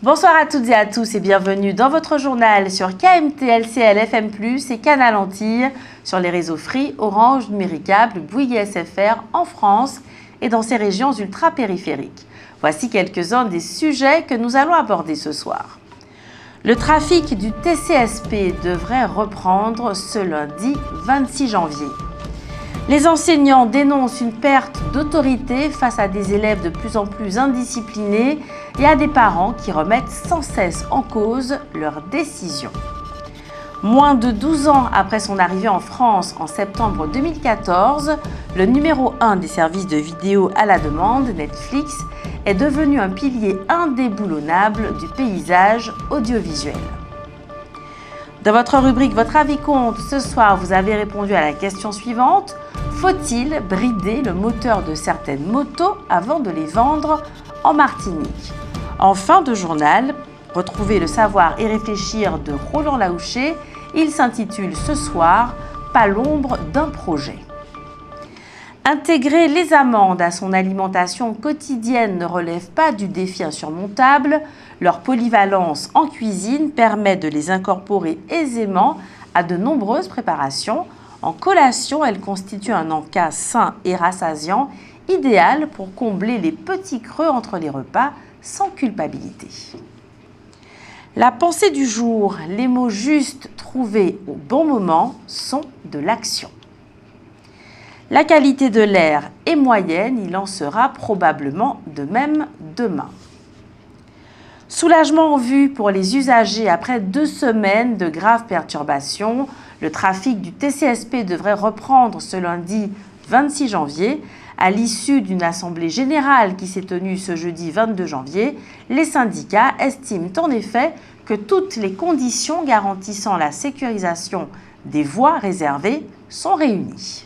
Bonsoir à toutes et à tous et bienvenue dans votre journal sur KMT, LCL, FM+, et Canal Antilles, sur les réseaux Free, Orange, Numéricable, Bouygues SFR en France et dans ces régions ultra-périphériques. Voici quelques-uns des sujets que nous allons aborder ce soir. Le trafic du TCSP devrait reprendre ce lundi 26 janvier. Les enseignants dénoncent une perte d'autorité face à des élèves de plus en plus indisciplinés et à des parents qui remettent sans cesse en cause leurs décisions. Moins de 12 ans après son arrivée en France en septembre 2014, le numéro 1 des services de vidéo à la demande, Netflix, est devenu un pilier indéboulonnable du paysage audiovisuel. Dans votre rubrique Votre avis compte, ce soir, vous avez répondu à la question suivante. Faut-il brider le moteur de certaines motos avant de les vendre en Martinique? En fin de journal, retrouvez le savoir et réfléchir de Roland Laouché. Il s'intitule ce soir « Pas l'ombre d'un projet ». Intégrer les amandes à son alimentation quotidienne ne relève pas du défi insurmontable. Leur polyvalence en cuisine permet de les incorporer aisément à de nombreuses préparations. En collation, elles constituent un encas sain et rassasiant, idéal pour combler les petits creux entre les repas sans culpabilité. La pensée du jour, les mots justes trouvés au bon moment sont de l'action. La qualité de l'air est moyenne, il en sera probablement de même demain. Soulagement en vue pour les usagers après 2 semaines de graves perturbations. Le trafic du TCSP devrait reprendre ce lundi 26 janvier. À l'issue d'une assemblée générale qui s'est tenue ce jeudi 22 janvier, les syndicats estiment en effet que toutes les conditions garantissant la sécurisation des voies réservées sont réunies.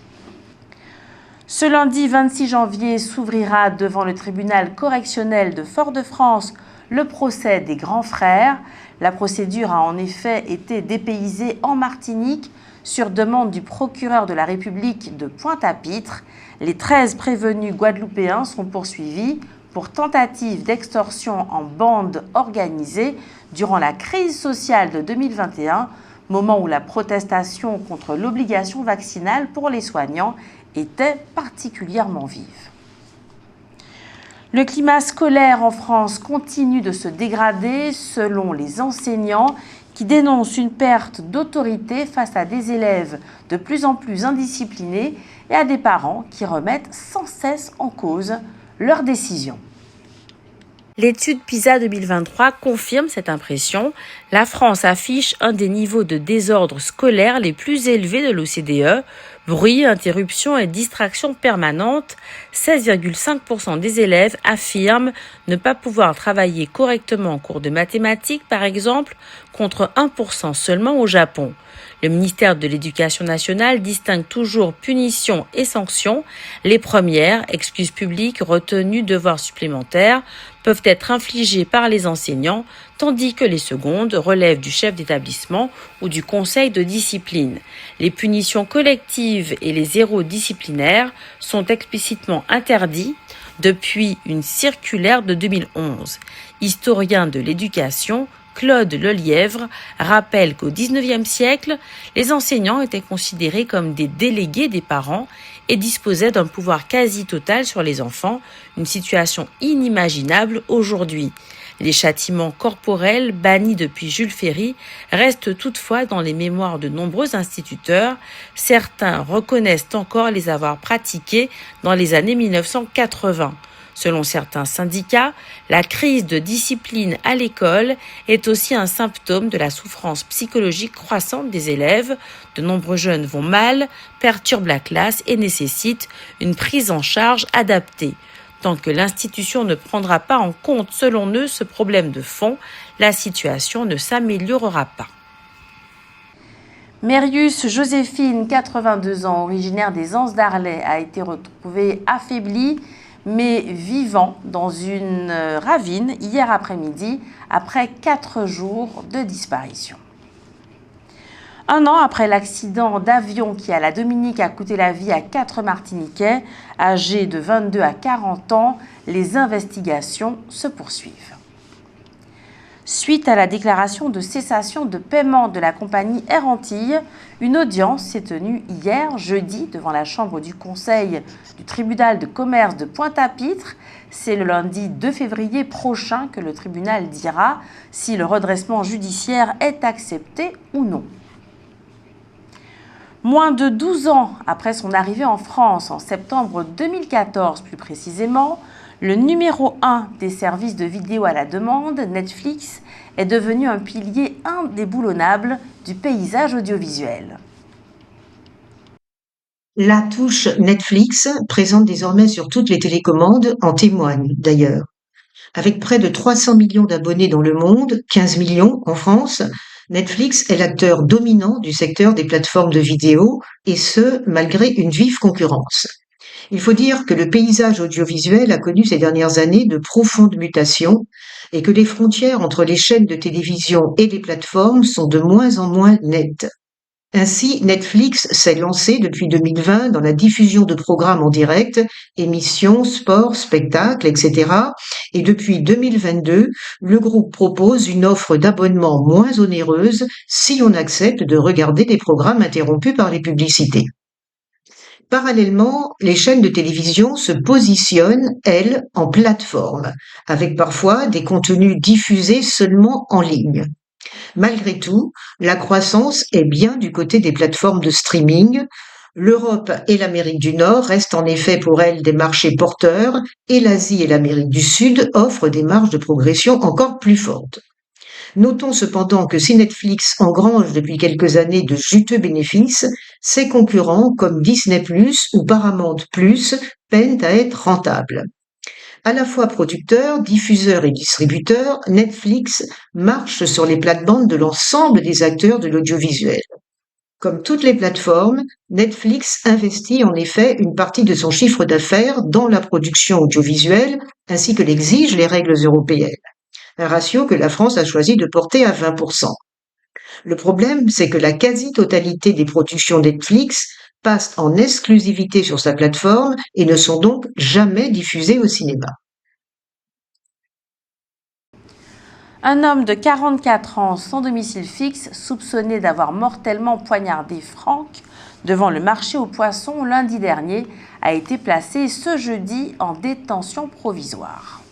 Ce lundi 26 janvier s'ouvrira devant le tribunal correctionnel de Fort-de-France le procès des grands frères. La procédure a en effet été dépaysée en Martinique sur demande du procureur de la République de Pointe-à-Pitre. Les 13 prévenus guadeloupéens sont poursuivis pour tentative d'extorsion en bande organisée durant la crise sociale de 2021, moment où la protestation contre l'obligation vaccinale pour les soignants était particulièrement vive. Le climat scolaire en France continue de se dégrader selon les enseignants qui dénoncent une perte d'autorité face à des élèves de plus en plus indisciplinés et à des parents qui remettent sans cesse en cause leurs décisions. L'étude PISA 2023 confirme cette impression. La France affiche un des niveaux de désordre scolaire les plus élevés de l'OCDE. Bruit, interruptions et distractions permanentes. 16,5% des élèves affirment ne pas pouvoir travailler correctement en cours de mathématiques, par exemple, contre 1% seulement au Japon. Le ministère de l'Éducation nationale distingue toujours punitions et sanctions. Les premières, excuses publiques, retenues, devoirs supplémentaires, peuvent être infligées par les enseignants, tandis que les secondes relèvent du chef d'établissement ou du conseil de discipline. Les punitions collectives et les zéros disciplinaires sont explicitement interdits depuis une circulaire de 2011. Historien de l'éducation, Claude Lelièvre rappelle qu'au XIXe siècle, les enseignants étaient considérés comme des délégués des parents et disposaient d'un pouvoir quasi total sur les enfants, une situation inimaginable aujourd'hui. Les châtiments corporels, bannis depuis Jules Ferry, restent toutefois dans les mémoires de nombreux instituteurs. Certains reconnaissent encore les avoir pratiqués dans les années 1980. Selon certains syndicats, la crise de discipline à l'école est aussi un symptôme de la souffrance psychologique croissante des élèves. De nombreux jeunes vont mal, perturbent la classe et nécessitent une prise en charge adaptée. Tant que l'institution ne prendra pas en compte, selon eux, ce problème de fond, la situation ne s'améliorera pas. Mérius Joséphine, 82 ans, originaire des Anses d'Arlay, a été retrouvée affaiblie mais vivant dans une ravine hier après-midi après 4 jours de disparition. 1 an après l'accident d'avion qui à la Dominique a coûté la vie à 4 Martiniquais, âgés de 22 à 40 ans, les investigations se poursuivent. Suite à la déclaration de cessation de paiement de la compagnie Air Antilles, une audience s'est tenue hier, jeudi, devant la chambre du conseil du tribunal de commerce de Pointe-à-Pitre. C'est le lundi 2 février prochain que le tribunal dira si le redressement judiciaire est accepté ou non. Moins de 12 ans après son arrivée en France, en septembre 2014 plus précisément, le numéro 1 des services de vidéo à la demande, Netflix, est devenu un pilier indéboulonnable du paysage audiovisuel. La touche Netflix, présente désormais sur toutes les télécommandes, en témoigne d'ailleurs. Avec près de 300 millions d'abonnés dans le monde, 15 millions en France, Netflix est l'acteur dominant du secteur des plateformes de vidéo, et ce, malgré une vive concurrence. Il faut dire que le paysage audiovisuel a connu ces dernières années de profondes mutations et que les frontières entre les chaînes de télévision et les plateformes sont de moins en moins nettes. Ainsi, Netflix s'est lancé depuis 2020 dans la diffusion de programmes en direct, émissions, sports, spectacles, etc. Et depuis 2022, le groupe propose une offre d'abonnement moins onéreuse si on accepte de regarder des programmes interrompus par les publicités. Parallèlement, les chaînes de télévision se positionnent, elles, en plateforme, avec parfois des contenus diffusés seulement en ligne. Malgré tout, la croissance est bien du côté des plateformes de streaming. L'Europe et l'Amérique du Nord restent en effet pour elles des marchés porteurs et l'Asie et l'Amérique du Sud offrent des marges de progression encore plus fortes. Notons cependant que si Netflix engrange depuis quelques années de juteux bénéfices, ses concurrents comme Disney+ ou Paramount+ peinent à être rentables. À la fois producteur, diffuseur et distributeur, Netflix marche sur les plates-bandes de l'ensemble des acteurs de l'audiovisuel. Comme toutes les plateformes, Netflix investit en effet une partie de son chiffre d'affaires dans la production audiovisuelle, ainsi que l'exigent les règles européennes. Un ratio que la France a choisi de porter à 20%. Le problème, c'est que la quasi-totalité des productions Netflix passent en exclusivité sur sa plateforme et ne sont donc jamais diffusées au cinéma. Un homme de 44 ans sans domicile fixe, soupçonné d'avoir mortellement poignardé Franck devant le marché aux poissons lundi dernier, a été placé ce jeudi en détention provisoire.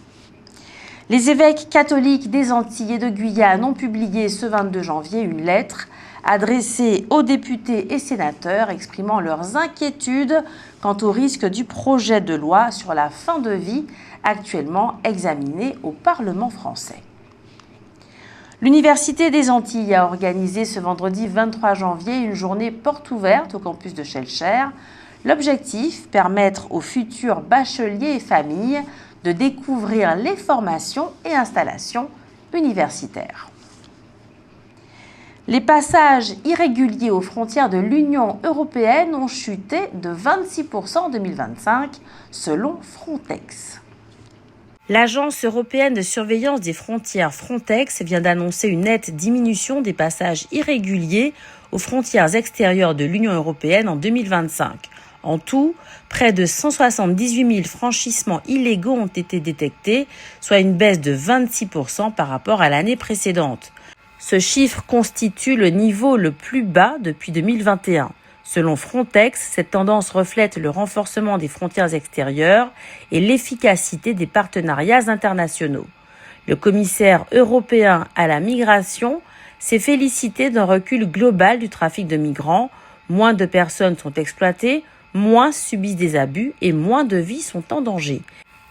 Les évêques catholiques des Antilles et de Guyane ont publié ce 22 janvier une lettre adressée aux députés et sénateurs exprimant leurs inquiétudes quant au risque du projet de loi sur la fin de vie actuellement examiné au Parlement français. L'Université des Antilles a organisé ce vendredi 23 janvier une journée porte ouverte au campus de Schœlcher. L'objectif, permettre aux futurs bacheliers et familles de découvrir les formations et installations universitaires. Les passages irréguliers aux frontières de l'Union européenne ont chuté de 26% en 2025, selon Frontex. L'Agence européenne de surveillance des frontières Frontex vient d'annoncer une nette diminution des passages irréguliers aux frontières extérieures de l'Union européenne en 2025. En tout, près de 178 000 franchissements illégaux ont été détectés, soit une baisse de 26% par rapport à l'année précédente. Ce chiffre constitue le niveau le plus bas depuis 2021. Selon Frontex, cette tendance reflète le renforcement des frontières extérieures et l'efficacité des partenariats internationaux. Le commissaire européen à la migration s'est félicité d'un recul global du trafic de migrants. Moins de personnes sont exploitées, moins subissent des abus et moins de vies sont en danger.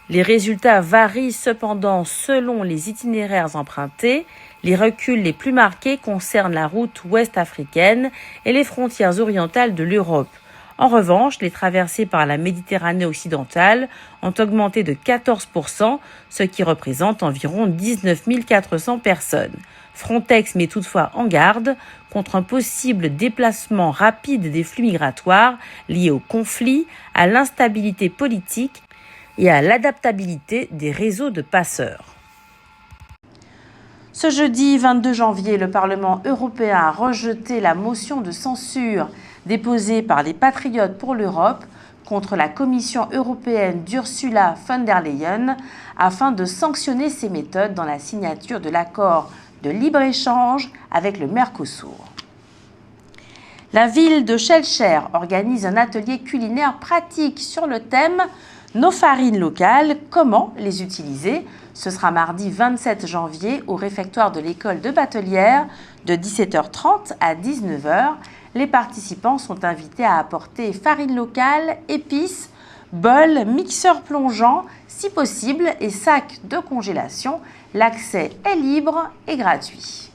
Les résultats varient cependant selon les itinéraires empruntés. Les reculs les plus marqués concernent la route ouest africaine et les frontières orientales de l'Europe. En revanche, les traversées par la Méditerranée occidentale ont augmenté de 14%, ce qui représente environ 19 400 personnes. Frontex met toutefois en garde contre un possible déplacement rapide des flux migratoires liés au conflit, à l'instabilité politique et à l'adaptabilité des réseaux de passeurs. Ce jeudi 22 janvier, le Parlement européen a rejeté la motion de censure déposée par les Patriotes pour l'Europe contre la Commission européenne d'Ursula von der Leyen afin de sanctionner ses méthodes dans la signature de l'accord de libre-échange avec le Mercosur. La ville de Schellcher organise un atelier culinaire pratique sur le thème « Nos farines locales, comment les utiliser ?» Ce sera mardi 27 janvier au réfectoire de l'école de Batelière de 17h30 à 19h. Les participants sont invités à apporter farine locale, épices, bol, mixeur plongeant, si possible, et sac de congélation. L'accès est libre et gratuit.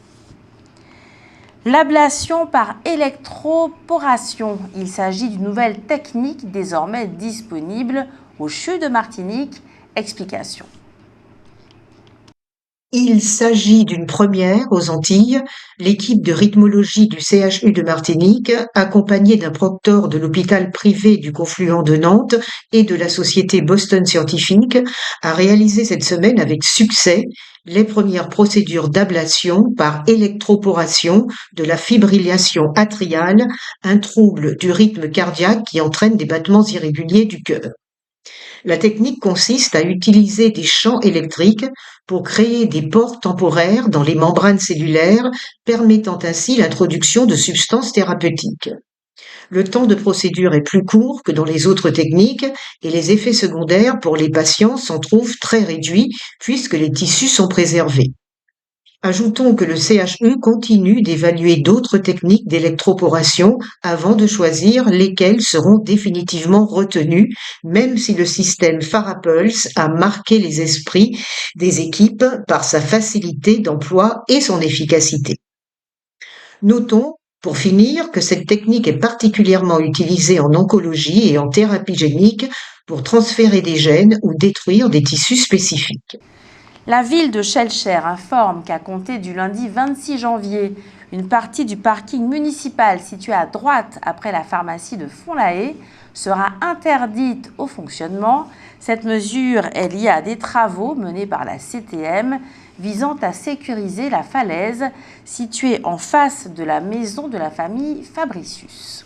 L'ablation par électroporation. Il s'agit d'une nouvelle technique désormais disponible au CHU de Martinique. Explication. Il s'agit d'une première aux Antilles. L'équipe de rythmologie du CHU de Martinique, accompagnée d'un proctor de l'hôpital privé du Confluent de Nantes et de la société Boston Scientific, a réalisé cette semaine avec succès les premières procédures d'ablation par électroporation de la fibrillation atriale, un trouble du rythme cardiaque qui entraîne des battements irréguliers du cœur. La technique consiste à utiliser des champs électriques pour créer des pores temporaires dans les membranes cellulaires, permettant ainsi l'introduction de substances thérapeutiques. Le temps de procédure est plus court que dans les autres techniques et les effets secondaires pour les patients s'en trouvent très réduits puisque les tissus sont préservés. Ajoutons que le CHU continue d'évaluer d'autres techniques d'électroporation avant de choisir lesquelles seront définitivement retenues, même si le système Farapulse a marqué les esprits des équipes par sa facilité d'emploi et son efficacité. Notons, pour finir, que cette technique est particulièrement utilisée en oncologie et en thérapie génique pour transférer des gènes ou détruire des tissus spécifiques. La ville de Schellcher informe qu'à compter du lundi 26 janvier, une partie du parking municipal situé à droite après la pharmacie de Font-la-Haye sera interdite au fonctionnement. Cette mesure est liée à des travaux menés par la CTM visant à sécuriser la falaise située en face de la maison de la famille Fabricius.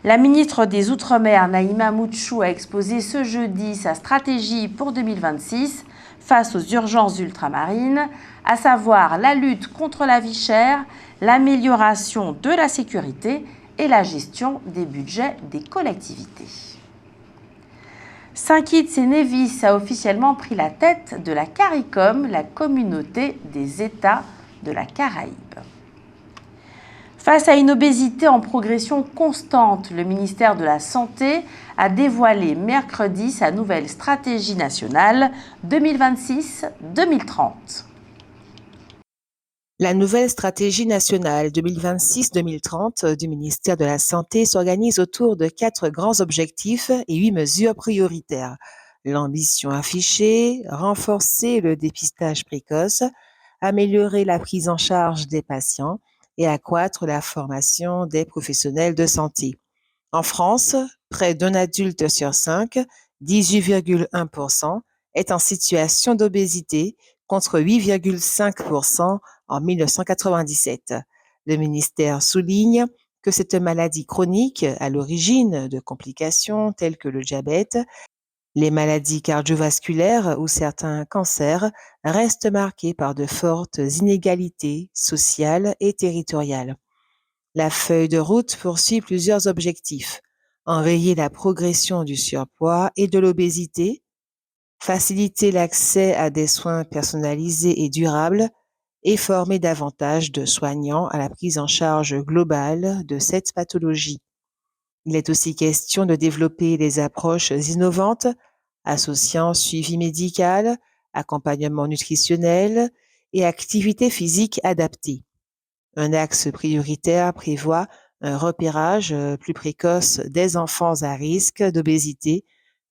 La ministre des Outre-mer, Naïma Moutchou, a exposé ce jeudi sa stratégie pour 2026 face aux urgences ultramarines, à savoir la lutte contre la vie chère, l'amélioration de la sécurité et la gestion des budgets des collectivités. Saint-Kitts et Nevis a officiellement pris la tête de la CARICOM, la communauté des États de la Caraïbe. Face à une obésité en progression constante, le ministère de la Santé a dévoilé mercredi sa nouvelle stratégie nationale 2026-2030. La nouvelle stratégie nationale 2026-2030 du ministère de la Santé s'organise autour de 4 grands objectifs et 8 mesures prioritaires. L'ambition affichée, renforcer le dépistage précoce, améliorer la prise en charge des patients et accroître la formation des professionnels de santé. En France, près d'un adulte sur 5, 18,1%, est en situation d'obésité contre 8,5% en 1997. Le ministère souligne que cette maladie chronique, à l'origine de complications telles que le diabète, les maladies cardiovasculaires ou certains cancers restent marqués par de fortes inégalités sociales et territoriales. La feuille de route poursuit plusieurs objectifs: enrayer la progression du surpoids et de l'obésité, faciliter l'accès à des soins personnalisés et durables et former davantage de soignants à la prise en charge globale de cette pathologie. Il est aussi question de développer des approches innovantes, associant suivi médical, accompagnement nutritionnel et activité physique adaptée. Un axe prioritaire prévoit un repérage plus précoce des enfants à risque d'obésité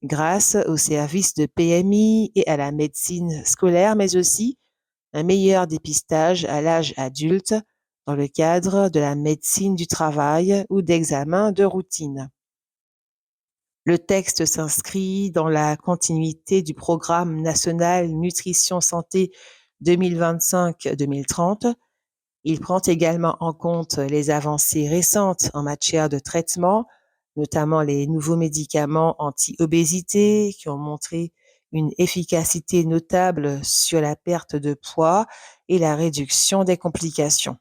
grâce aux services de PMI et à la médecine scolaire, mais aussi un meilleur dépistage à l'âge adulte dans le cadre de la médecine du travail ou d'examens de routine. Le texte s'inscrit dans la continuité du programme national Nutrition Santé 2025-2030. Il prend également en compte les avancées récentes en matière de traitement, notamment les nouveaux médicaments anti-obésité qui ont montré une efficacité notable sur la perte de poids et la réduction des complications.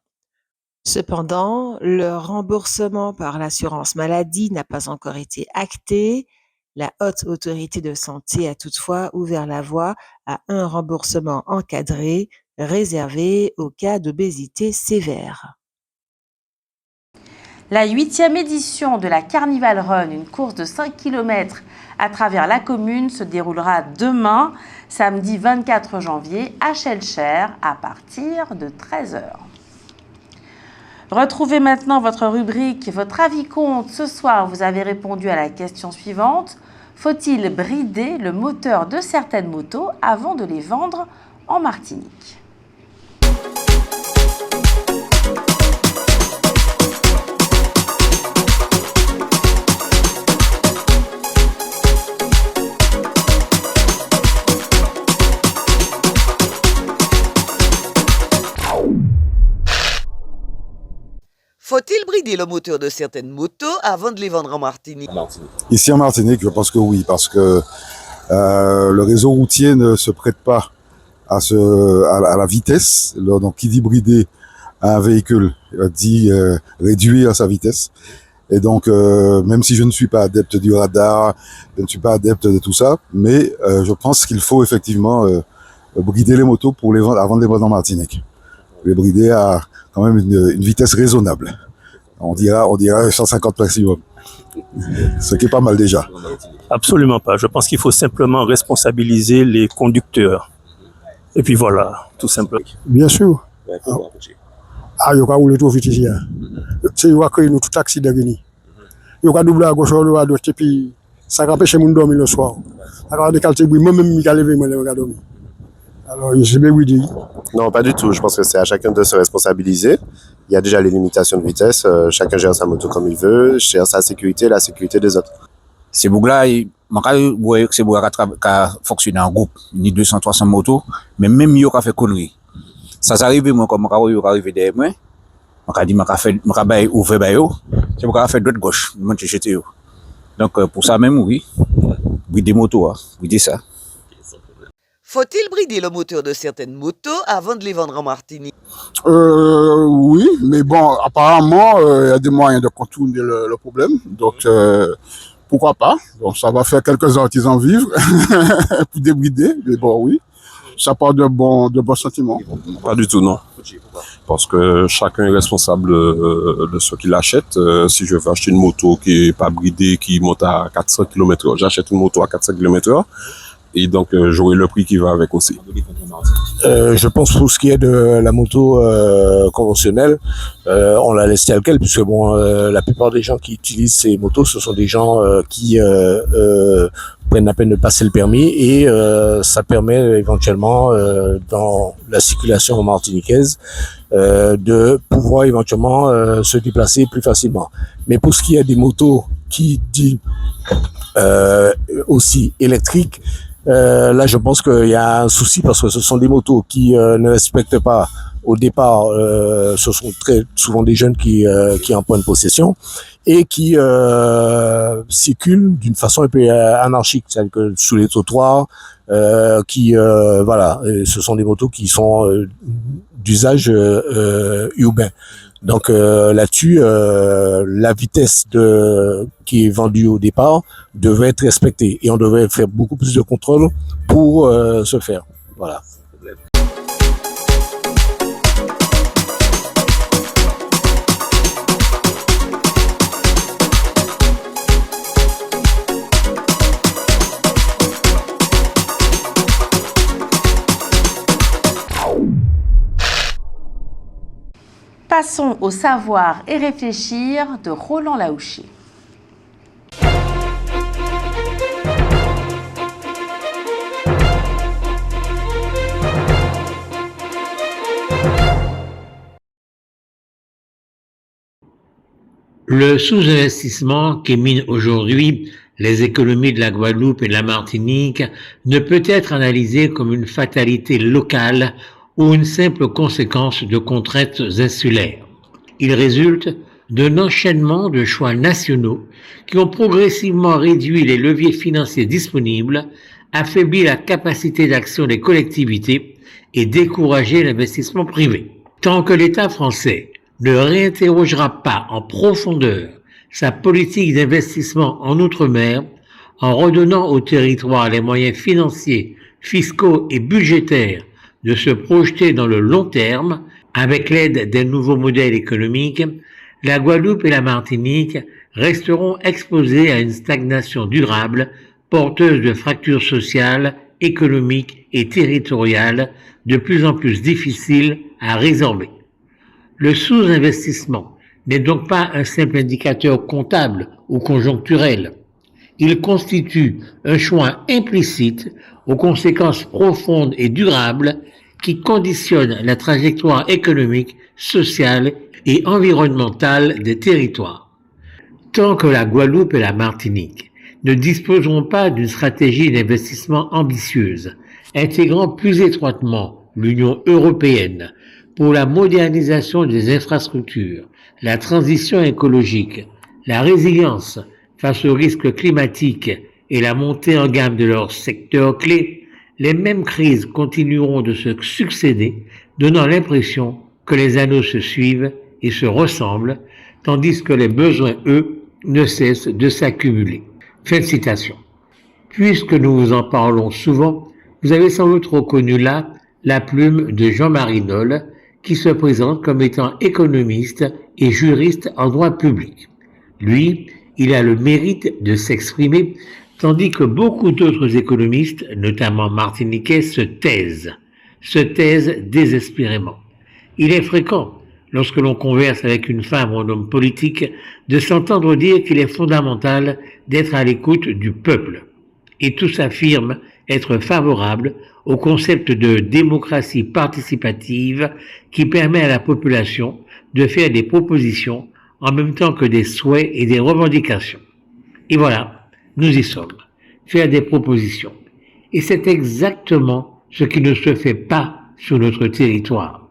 Cependant, le remboursement par l'assurance maladie n'a pas encore été acté. La Haute Autorité de santé a toutefois ouvert la voie à un remboursement encadré réservé aux cas d'obésité sévère. La 8e édition de la Carnival Run, une course de 5 km à travers la commune, se déroulera demain, samedi 24 janvier, à Schœlcher, à partir de 13h. Retrouvez maintenant votre rubrique « Votre avis compte ». Ce soir, vous avez répondu à la question suivante. Faut-il brider le moteur de certaines motos avant de les vendre en Martinique ? Faut-il brider le moteur de certaines motos avant de les vendre en Martinique ? Ici en Martinique, je pense que oui, parce que le réseau routier ne se prête pas à la vitesse. Donc, qui dit brider un véhicule dit réduire sa vitesse. Et donc, même si je ne suis pas adepte du radar, je ne suis pas adepte de tout ça, mais je pense qu'il faut effectivement brider les motos pour les vendre avant de les vendre en Martinique. Les brider à quand même une vitesse raisonnable. On dira 150 maximum. Ce qui est pas mal déjà. Absolument pas. Je pense qu'il faut simplement responsabiliser les conducteurs. Et puis voilà, tout simplement. Bien sûr. Ah, il y a rouler trop vite ici. C'est il va créer nous tout accident gagné. Il y a doubler à gauche ou à droite et puis ça empêche les gens de dormir le soir. Alors des qualités bruit moi même il lever moi les dormir. Alors je vais oui dire. Non, pas du tout. Je pense que c'est à chacun de se responsabiliser. Il y a déjà les limitations de vitesse. Chacun gère sa moto comme il veut, gère sa sécurité et la sécurité des autres. Ces bougs-là, c'est bougs qui fonctionnent en groupe. Ni 200, 300 motos. Mais même ils ont fait conneries. Ça arrive, moi, comme ils ont arrivé derrière moi. Je dis, je ouvrir bayo. C'est pour faire droite gauche. Je jeter. Donc, pour ça même, oui. Brider motos, brider ça. Faut-il brider le moteur de certaines motos avant de les vendre en Martinique ? Oui, mais bon, apparemment, il y a des moyens de contourner le problème. Donc, pourquoi pas ? Donc, ça va faire quelques artisans vivre pour débrider. Mais bon, oui, ça part de bons sentiments. Pas du tout, non. Parce que chacun est responsable de ce qu'il achète. Si je veux acheter une moto qui est pas bridée, qui monte à 400 km/h, j'achète une moto à 400 km/h. Et donc, j'aurai le prix qui va avec aussi. Je pense pour ce qui est de la moto conventionnelle, on la laisse telle quelle, puisque bon, la plupart des gens qui utilisent ces motos, ce sont des gens qui prennent la peine de passer le permis et ça permet éventuellement, dans la circulation martiniquaise, de pouvoir éventuellement se déplacer plus facilement. Mais pour ce qui est des motos qui dit aussi électriques, là, je pense qu'il y a un souci parce que ce sont des motos qui ne respectent pas au départ. Ce sont très souvent des jeunes qui en prennent possession et qui circulent d'une façon un peu anarchique, c'est-à-dire que sous les trottoirs, voilà, et ce sont des motos qui sont d'usage urbain. Donc là-dessus, la vitesse qui est vendue au départ devrait être respectée et on devrait faire beaucoup plus de contrôle pour ce faire. Voilà. Passons au savoir et réfléchir de Roland Laouché. Le sous-investissement qui mine aujourd'hui les économies de la Guadeloupe et de la Martinique ne peut être analysé comme une fatalité locale ou une simple conséquence de contraintes insulaires. Il résulte d'un enchaînement de choix nationaux qui ont progressivement réduit les leviers financiers disponibles affaiblit la capacité d'action des collectivités et décourager l'investissement privé. Tant que l'État français ne réinterrogera pas en profondeur sa politique d'investissement en Outre-mer, en redonnant au territoire les moyens financiers, fiscaux et budgétaires de se projeter dans le long terme, avec l'aide d'un nouveau modèle économique, la Guadeloupe et la Martinique resteront exposées à une stagnation durable, porteuse de fractures sociales, économiques et territoriales de plus en plus difficiles à résorber. Le sous-investissement n'est donc pas un simple indicateur comptable ou conjoncturel. Il constitue un choix implicite aux conséquences profondes et durables qui conditionnent la trajectoire économique, sociale et environnementale des territoires. Tant que la Guadeloupe et la Martinique ne disposeront pas d'une stratégie d'investissement ambitieuse, intégrant plus étroitement l'Union européenne pour la modernisation des infrastructures, la transition écologique, la résilience face aux risques climatiques et la montée en gamme de leurs secteurs clés, les mêmes crises continueront de se succéder, donnant l'impression que les anneaux se suivent et se ressemblent, tandis que les besoins, eux, ne cessent de s'accumuler. Fin de citation. Puisque nous vous en parlons souvent, vous avez sans doute reconnu là la plume de Jean-Marie Nolle, qui se présente comme étant économiste et juriste en droit public. Lui, il a le mérite de s'exprimer, tandis que beaucoup d'autres économistes, notamment martiniquais, se taisent désespérément. Il est fréquent, lorsque l'on converse avec une femme ou un homme politique, de s'entendre dire qu'il est fondamental d'être à l'écoute du peuple. Et tous affirment être favorables au concept de démocratie participative qui permet à la population de faire des propositions en même temps que des souhaits et des revendications. Et voilà, nous y sommes. Faire des propositions. Et c'est exactement ce qui ne se fait pas sur notre territoire.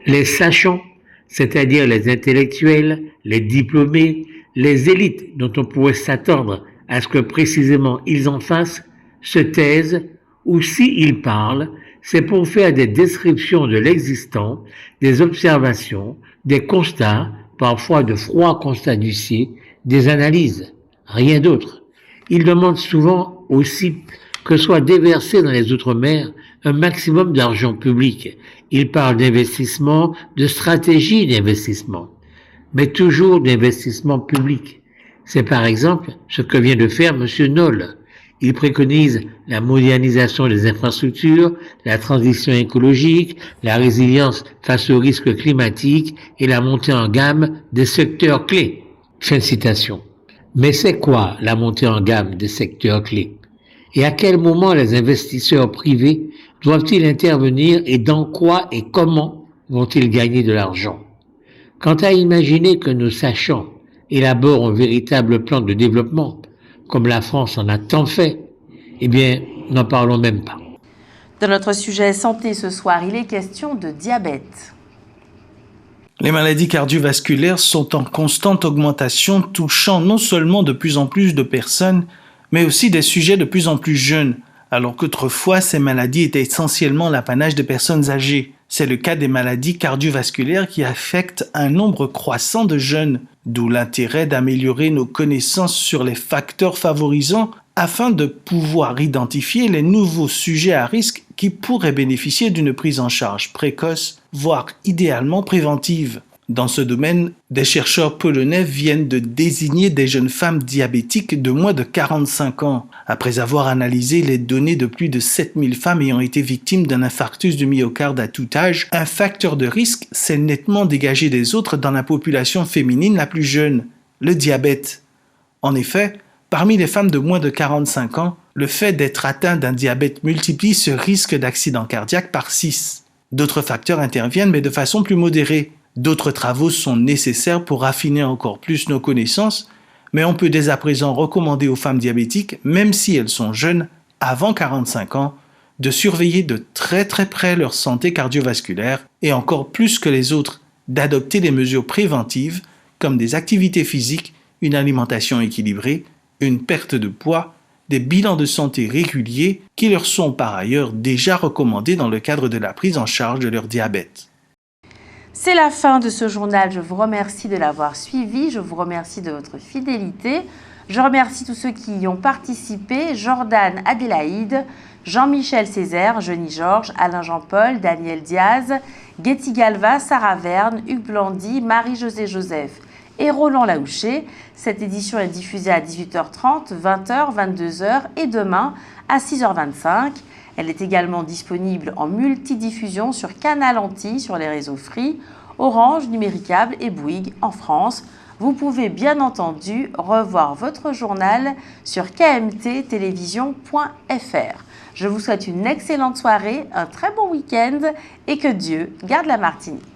Les sachants, c'est-à-dire les intellectuels, les diplômés, les élites dont on pourrait s'attendre à ce que précisément ils en fassent, se taisent, ou s'ils parlent, c'est pour faire des descriptions de l'existant, des observations, des constats, parfois de froids constats d'huissier, des analyses, rien d'autre. Ils demandent souvent aussi que soit déversé dans les Outre-mer un maximum d'argent public. Ils parlent d'investissement, de stratégie d'investissement, mais toujours d'investissement public. C'est par exemple ce que vient de faire M. Nolle. Il préconise la modernisation des infrastructures, la transition écologique, la résilience face aux risques climatiques et la montée en gamme des secteurs clés. Fin de citation. Mais c'est quoi la montée en gamme des secteurs clés? Et à quel moment les investisseurs privés doivent-ils intervenir et dans quoi et comment vont-ils gagner de l'argent? Quant à imaginer que nos sachants élaborent un véritable plan de développement, comme la France en a tant fait, eh bien, n'en parlons même pas. Dans notre sujet santé ce soir, il est question de diabète. Les maladies cardiovasculaires sont en constante augmentation, touchant non seulement de plus en plus de personnes, mais aussi des sujets de plus en plus jeunes, alors qu'autrefois ces maladies étaient essentiellement l'apanage des personnes âgées. C'est le cas des maladies cardiovasculaires qui affectent un nombre croissant de jeunes, d'où l'intérêt d'améliorer nos connaissances sur les facteurs favorisants afin de pouvoir identifier les nouveaux sujets à risque qui pourraient bénéficier d'une prise en charge précoce, voire idéalement préventive. Dans ce domaine, des chercheurs polonais viennent de désigner des jeunes femmes diabétiques de moins de 45 ans. Après avoir analysé les données de plus de 7000 femmes ayant été victimes d'un infarctus du myocarde à tout âge, un facteur de risque s'est nettement dégagé des autres dans la population féminine la plus jeune, le diabète. En effet, parmi les femmes de moins de 45 ans, le fait d'être atteint d'un diabète multiplie ce risque d'accident cardiaque par 6. D'autres facteurs interviennent mais de façon plus modérée. D'autres travaux sont nécessaires pour affiner encore plus nos connaissances, mais on peut dès à présent recommander aux femmes diabétiques, même si elles sont jeunes, avant 45 ans, de surveiller de très très près leur santé cardiovasculaire et encore plus que les autres, d'adopter des mesures préventives comme des activités physiques, une alimentation équilibrée, une perte de poids des bilans de santé réguliers qui leur sont par ailleurs déjà recommandés dans le cadre de la prise en charge de leur diabète. C'est la fin de ce journal. Je vous remercie de l'avoir suivi. Je vous remercie de votre fidélité. Je remercie tous ceux qui y ont participé. Jordan Adélaïde, Jean-Michel Césaire, Jenny Georges, Alain Jean-Paul, Daniel Diaz, Getty Galva, Sarah Verne, Hugues Blandy, Marie-Josée Joseph et Roland Laouché. Cette édition est diffusée à 18h30, 20h, 22h et demain à 6h25. Elle est également disponible en multidiffusion sur Canal Antilles sur les réseaux Free, Orange, Numéricable et Bouygues en France. Vous pouvez bien entendu revoir votre journal sur kmttélévision.fr. Je vous souhaite une excellente soirée, un très bon week-end et que Dieu garde la Martinique.